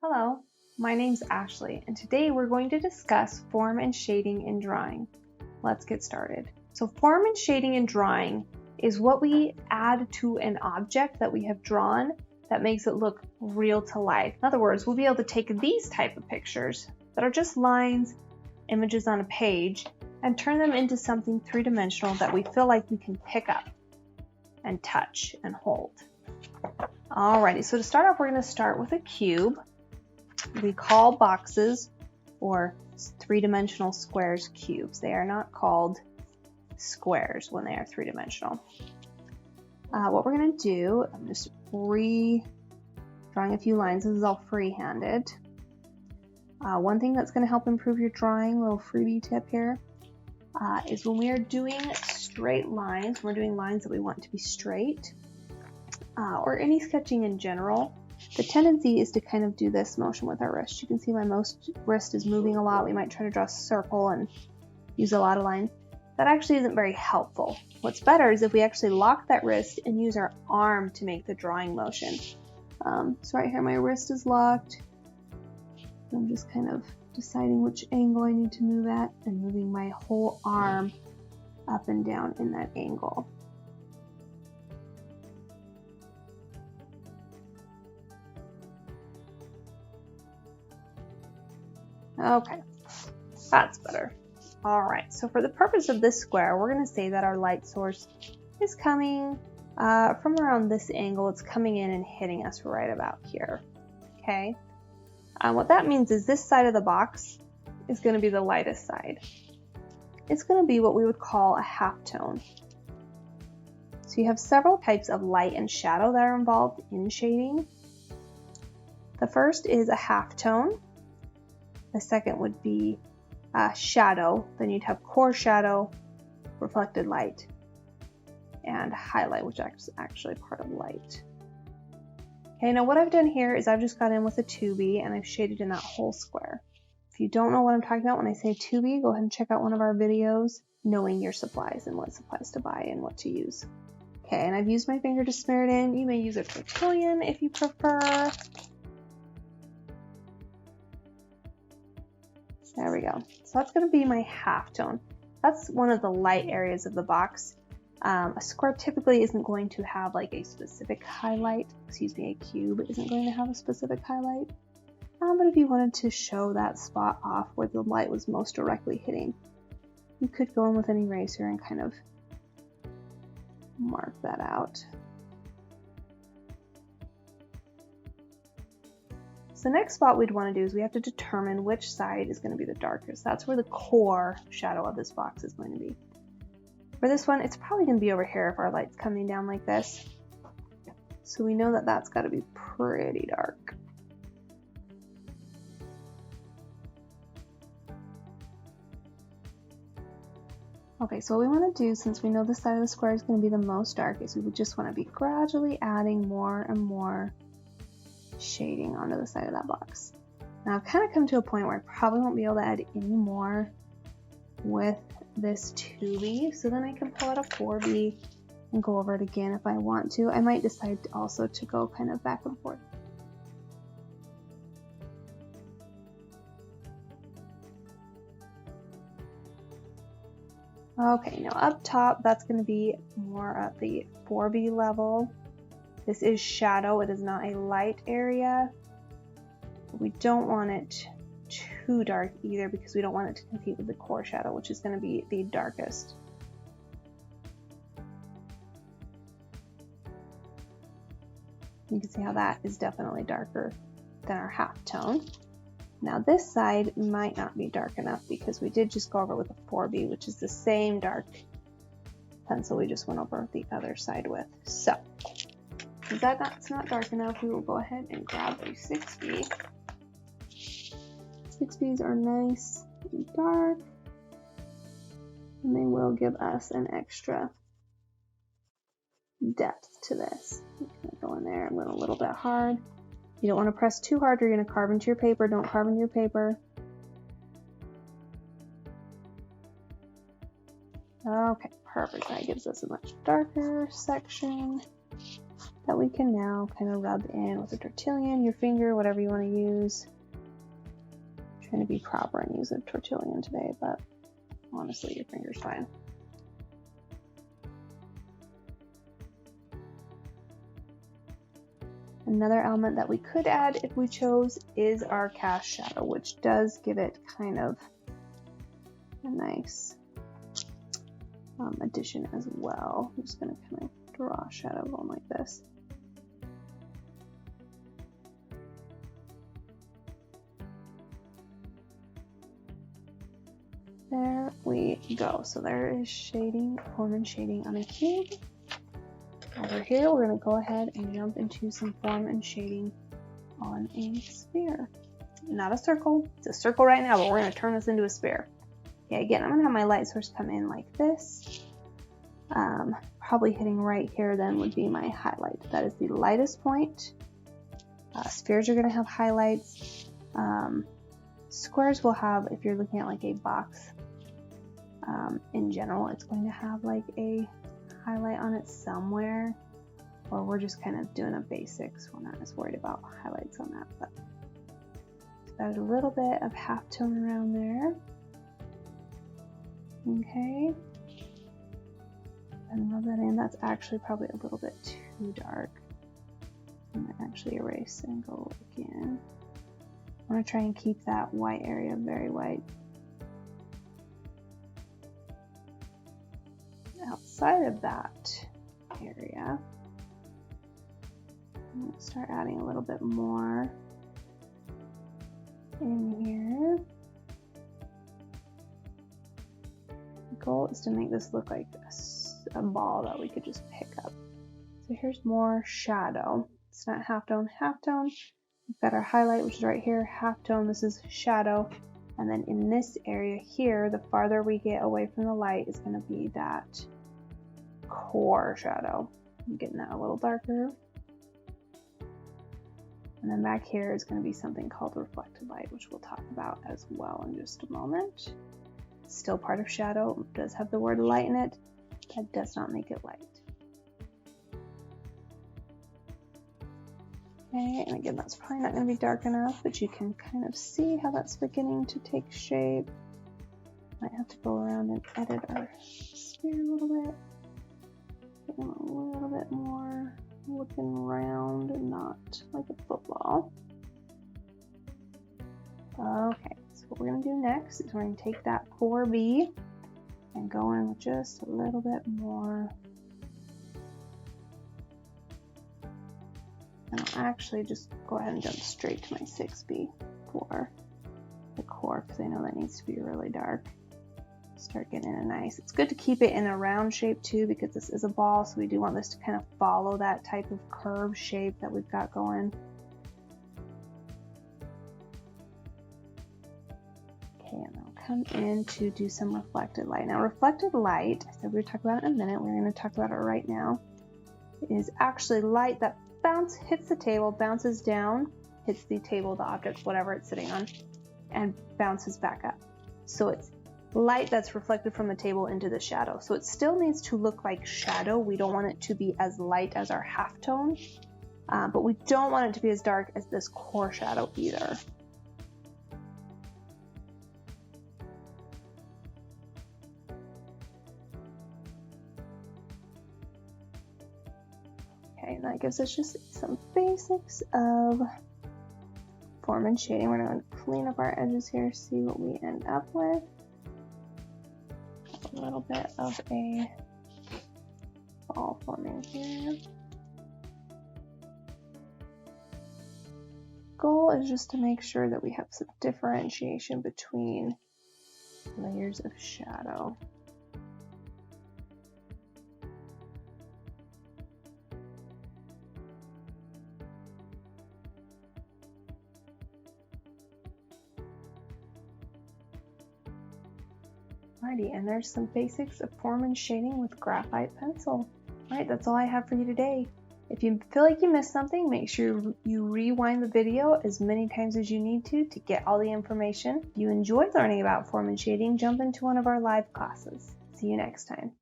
Hello, my name's Ashley, and today we're going to discuss form and shading in drawing. Let's get started. So form and shading in drawing is what we add to an object that we have drawn that makes it look real to life. In other words, we'll be able to take these type of pictures that are just lines, images on a page, and turn them into something three-dimensional that we feel like we can pick up and touch and hold. Alrighty, so to start off, we're going to start with a cube. We call boxes or three-dimensional squares cubes. They are not called squares when they are three-dimensional. What we're going to do, I'm just drawing a few lines. This is all free-handed. One thing that's going to help improve your drawing, little freebie tip here, is when we are doing straight lines, we're doing lines that we want to be straight, or any sketching in general, the tendency is to kind of do this motion with our wrist. You can see my wrist is moving a lot. We might try to draw a circle and use a lot of lines. That actually isn't very helpful. What's better is if we actually lock that wrist and use our arm to make the drawing motion. So right here my wrist is locked. I'm just kind of deciding which angle I need to move at and moving my whole arm up and down in that angle. Okay, that's better. All right, so for the purpose of this square, we're going to say that our light source is coming from around this angle. It's coming in and hitting us right about here, okay? What that means is this side of the box is going to be the lightest side. It's going to be what we would call a halftone. So you have several types of light and shadow that are involved in shading. The first is a halftone. The second would be shadow. Then you'd have core shadow, reflected light, and highlight, which is actually part of light. Okay, now what I've done here is I've just got in with a 2B and I've shaded in that whole square. If you don't know what I'm talking about when I say 2B, go ahead and check out one of our videos, knowing your supplies and what supplies to buy and what to use. Okay, and I've used my finger to smear it in. You may use a Tertullian if you prefer. There we go. So that's going to be my halftone. That's one of the light areas of the box. A square typically isn't going to have like a specific highlight. A cube isn't going to have a specific highlight. But if you wanted to show that spot off where the light was most directly hitting, you could go in with an eraser and kind of mark that out. So the next spot we'd want to do is we have to determine which side is going to be the darkest. That's where the core shadow of this box is going to be. For this one, it's probably going to be over here if our light's coming down like this. So we know that that's got to be pretty dark. Okay, so what we want to do, since we know this side of the square is going to be the most dark, is we would just want to be gradually adding more and more shading onto the side of that box. Now I've kind of come to a point where I probably won't be able to add any more with this 2B, so then I can pull out a 4B and go over it again if I want to. I might decide also to go kind of back and forth. Okay, now up top, that's going to be more at the 4B level. This is shadow, it is not a light area. We don't want it too dark either because we don't want it to compete with the core shadow, which is going to be the darkest. You can see how that is definitely darker than our halftone. Now this side might not be dark enough because we did just go over with a 4B, which is the same dark pencil we just went over the other side with. So if that's not dark enough, we will go ahead and grab a 6B. 6Bs are nice and dark, and they will give us an extra depth to this. I'm going to go in there, I'm going a little bit hard. You don't want to press too hard or you're going to carve into your paper. Don't carve into your paper. Okay, perfect. That gives us a much darker section. that we can now kind of rub in with a tortillon, your finger, whatever you want to use. I'm trying to be proper and use a tortillon today, but honestly, your finger's fine. Another element that we could add if we chose is our cast shadow, which does give it kind of a nice addition as well. I'm just going to kind of draw a shadow going like this. There we go. So there is shading, form and shading on a cube. Over here, we're going to go ahead and jump into some form and shading on a sphere. Not a circle. It's a circle right now, but we're going to turn this into a sphere. Okay, again, I'm going to have my light source come in like this. Probably hitting right here then would be my highlight. That is the lightest point. Spheres are going to have highlights. Squares will have, if you're looking at like a box in general, it's going to have like a highlight on it somewhere, or we're just kind of doing a basics. We're not as worried about highlights on that, but add a little bit of halftone around there. Okay, and rub that in. That's actually probably a little bit too dark. I'm gonna actually erase and go again. I want to try and keep that white area very white. Outside of that area, I'm going to start adding a little bit more in here. The goal is to make this look like a ball that we could just pick up. So here's more shadow. It's not halftone, halftone. We've got our highlight, which is right here, halftone. This is shadow. And then in this area here, the farther we get away from the light is going to be that core shadow. I'm getting that a little darker. And then back here is going to be something called reflected light, which we'll talk about as well in just a moment. It's still part of shadow. It does have the word light in it. That does not make it light. Okay, and again, that's probably not going to be dark enough, but you can kind of see how that's beginning to take shape. Might have to go around and edit our sphere a little bit. Get them a little bit more looking round and not like a football. Okay, so what we're going to do next is we're going to take that 4B and go in with just a little bit more. And I'll actually just go ahead and jump straight to my 6B for the core because I know that needs to be really dark. Start getting it nice. It's good to keep it in a round shape too because this is a ball, so we do want this to kind of follow that type of curved shape that we've got going. Okay, and I'll come in to do some reflected light. Now reflected light, I said we were talking about it in a minute, we're going to talk about it right now, is actually light that hits the table, bounces down, hits the table, the object, whatever it's sitting on, and bounces back up. So it's light that's reflected from the table into the shadow. So it still needs to look like shadow. We don't want it to be as light as our halftone, but we don't want it to be as dark as this core shadow either. Okay, and that gives us just some basics of form and shading. We're going to clean up our edges here, see what we end up with. A little bit of a ball forming here. Goal is just to make sure that we have some differentiation between layers of shadow. Alrighty, and there's some basics of form and shading with graphite pencil. Alright, that's all I have for you today. If you feel like you missed something, make sure you rewind the video as many times as you need to get all the information. If you enjoyed learning about form and shading, jump into one of our live classes. See you next time.